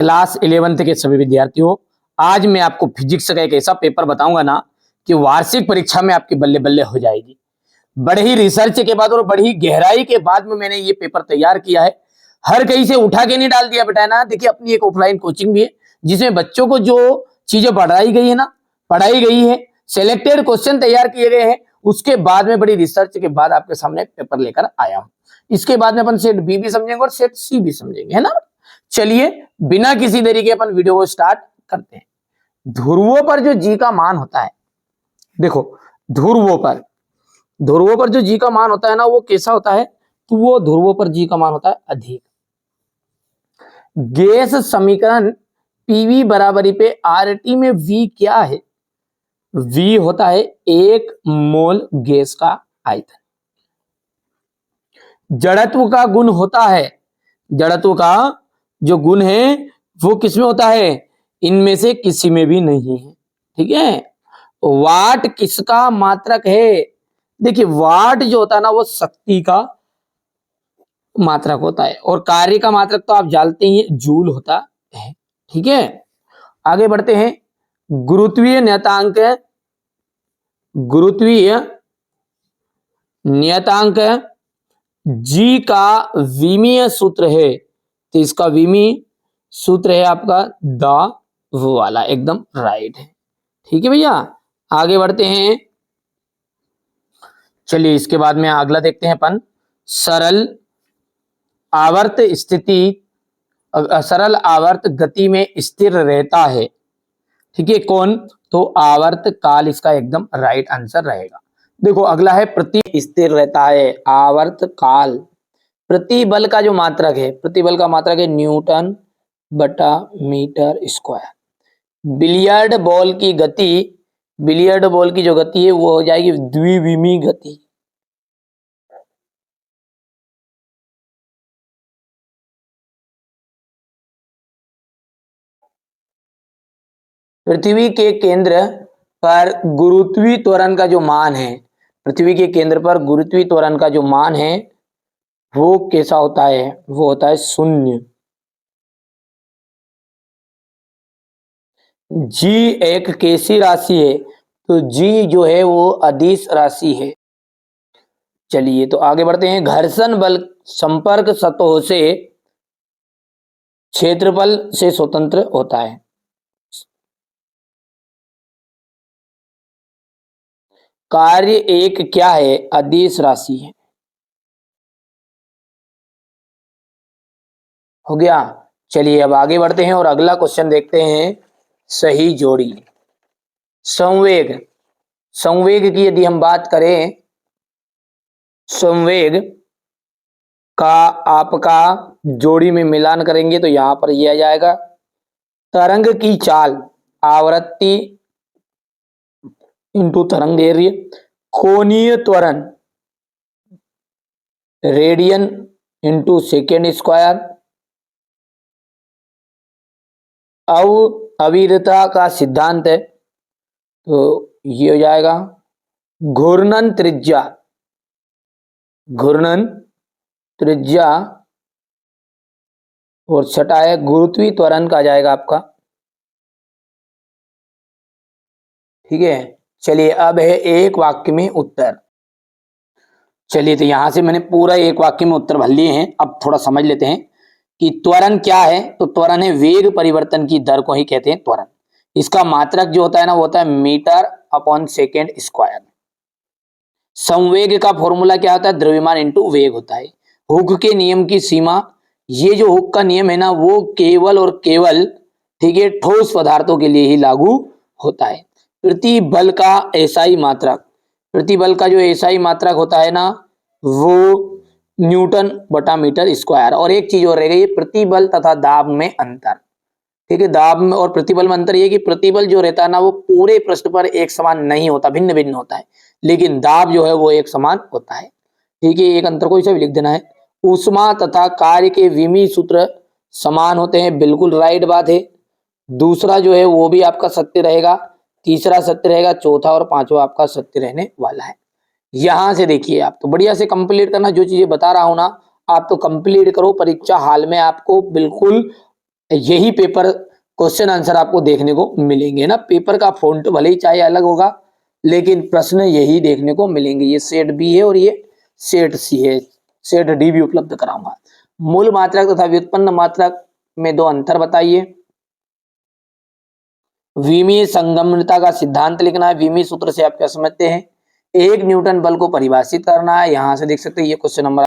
Class 11th के सभी विद्यार्थियों, आज मैं आपको फिजिक्स का एक ऐसा पेपर बताऊंगा ना कि वार्षिक परीक्षा में आपकी बल्ले बल्ले हो जाएगी। बड़े ही रिसर्च के बाद और बड़ी ही गहराई के बाद में मैंने ये पेपर तैयार किया है। हर कहीं से उठा के नहीं डाल दिया बेटा ना। देखिए, अपनी एक ऑफलाइन कोचिंग भी है जिसमें बच्चों को जो चीजें पढ़ाई गई है, सिलेक्टेड क्वेश्चन तैयार किए गए हैं। उसके बाद में बड़ी रिसर्च के बाद आपके सामने पेपर लेकर आया हूं। इसके बाद में अपन सेट बी भी समझेंगे और सेट सी भी समझेंगे, है ना। चलिए, बिना किसी देरी के अपन वीडियो को स्टार्ट करते हैं। ध्रुवों पर जो जी का मान होता है, देखो, ध्रुवों पर जो जी का मान होता है ना, वो कैसा होता है? तो वो ध्रुवों पर जी का मान होता है अधिक। गैस समीकरण पीवी बराबरी पे आरटी में वी क्या है? वी होता है 1 मोल गैस का आयतन। जड़त्व का गुण होता है, जड़त्व का जो गुण है वो किसमें होता है? इनमें से किसी में भी नहीं है। ठीक है। वाट किसका मात्रक है? देखिए, वाट जो होता है ना वो शक्ति का मात्रक होता है और कार्य का मात्रक तो आप जानते ही हैं, जूल होता है। ठीक है, आगे बढ़ते हैं। गुरुत्वीय नियतांक, गुरुत्वीय नियतांक जी का विमीय सूत्र है, तो इसका विमीय सूत्र है आपका द वो वाला, एकदम राइट है। ठीक है भैया, आगे बढ़ते हैं। चलिए, इसके बाद में अगला देखते हैं अपन। सरल आवर्त स्थिति, सरल आवर्त गति में स्थिर रहता है। ठीक है, कौन? तो आवर्त काल इसका एकदम राइट आंसर रहेगा। देखो, अगला है प्रति स्थिर रहता है, आवर्त काल। प्रतिबल का जो मात्रक है, प्रतिबल का मात्रक है न्यूटन बटा मीटर स्क्वायर। बिलियर्ड बॉल की गति, बिलियर्ड बॉल की जो गति है वो हो जाएगी द्विविमीय गति। पृथ्वी के केंद्र पर गुरुत्वीय त्वरण का जो मान है, पृथ्वी के केंद्र पर गुरुत्वीय त्वरण का जो मान है वो कैसा होता है? वो होता है 0। जी एक कैसी राशि है? तो जी जो है वो अदिश राशि है। चलिए, तो आगे बढ़ते हैं। घर्षण बल संपर्क सतहों से क्षेत्रफल से स्वतंत्र होता है। कार्य एक क्या है? अदिश राशि है। हो गया। चलिए, अब आगे बढ़ते हैं और अगला क्वेश्चन देखते हैं। सही जोड़ी। संवेग, संवेग की यदि हम बात करें, संवेग का आपका जोड़ी में मिलान करेंगे तो यहां पर यह आ जाएगा तरंग की चाल, आवृत्ति इंटू तरंग एरिया, कोणीय त्वरण रेडियन इंटू सेकेंड स्क्वायर, अविरतता का सिद्धांत है तो ये हो जाएगा घूर्णन त्रिज्या, घूर्णन त्रिज्या, और छठा है गुरुत्वीय त्वरण का जाएगा आपका। ठीक है, चलिए, अब है एक वाक्य में उत्तर। चलिए, तो यहां से मैंने पूरा एक वाक्य में उत्तर भर लिए हैं। अब थोड़ा समझ लेते हैं कि त्वरण क्या है। तो त्वरण है वेग परिवर्तन की दर को ही कहते हैं त्वरण। इसका मात्रक जो होता है ना वो होता है मीटर अपॉन सेकेंड स्क्वायर। संवेग का फॉर्मूला क्या होता है? द्रव्यमान इंटू वेग होता है। हुक के नियम की सीमा, ये जो हुक का नियम है ना वो केवल और केवल, ठीक है, ठोस पदार्थों के लिए ही लागू होता है। प्रतिबल का एसआई मात्रक, प्रतिबल का जो एसआई मात्रक होता है ना वो न्यूटन बटा मीटर स्क्वायर। और एक चीज और रह गई, प्रतिबल तथा दाब में अंतर। ठीक है, दाब में और प्रतिबल में अंतर ये कि प्रतिबल जो रहता है ना वो पूरे पृष्ठ पर एक समान नहीं होता, भिन्न भिन्न होता है, लेकिन दाब जो है वो एक समान होता है। ठीक है, एक अंतर को इसे भी लिख देना है। ऊष्मा तथा कार्य के विमीय सूत्र समान होते हैं, बिल्कुल राइट बात है। दूसरा जो है वो भी आपका सत्य रहेगा, तीसरा सत्य रहेगा, चौथा और पांचवा आपका सत्य रहने वाला है। यहां से देखिए, आप तो बढ़िया से कंप्लीट करना, जो चीजें बता रहा हूं ना आप तो कंप्लीट करो। परीक्षा हाल में आपको बिल्कुल यही पेपर क्वेश्चन आंसर आपको देखने को मिलेंगे ना। पेपर का फॉन्ट भले ही चाहे अलग होगा, लेकिन प्रश्न यही देखने को मिलेंगे। ये सेट बी है और ये सेट सी है। सेट डी भी उपलब्ध कराऊंगा। मूल मात्रक तथा व्युत्पन्न मात्रक में दो अंतर बताइए। विमीय संगमता का सिद्धांत लिखना है। विमीय सूत्र से आप क्या समझते हैं? एक न्यूटन बल को परिभाषित करना है। यहां से देख सकते हैं ये क्वेश्चन नंबर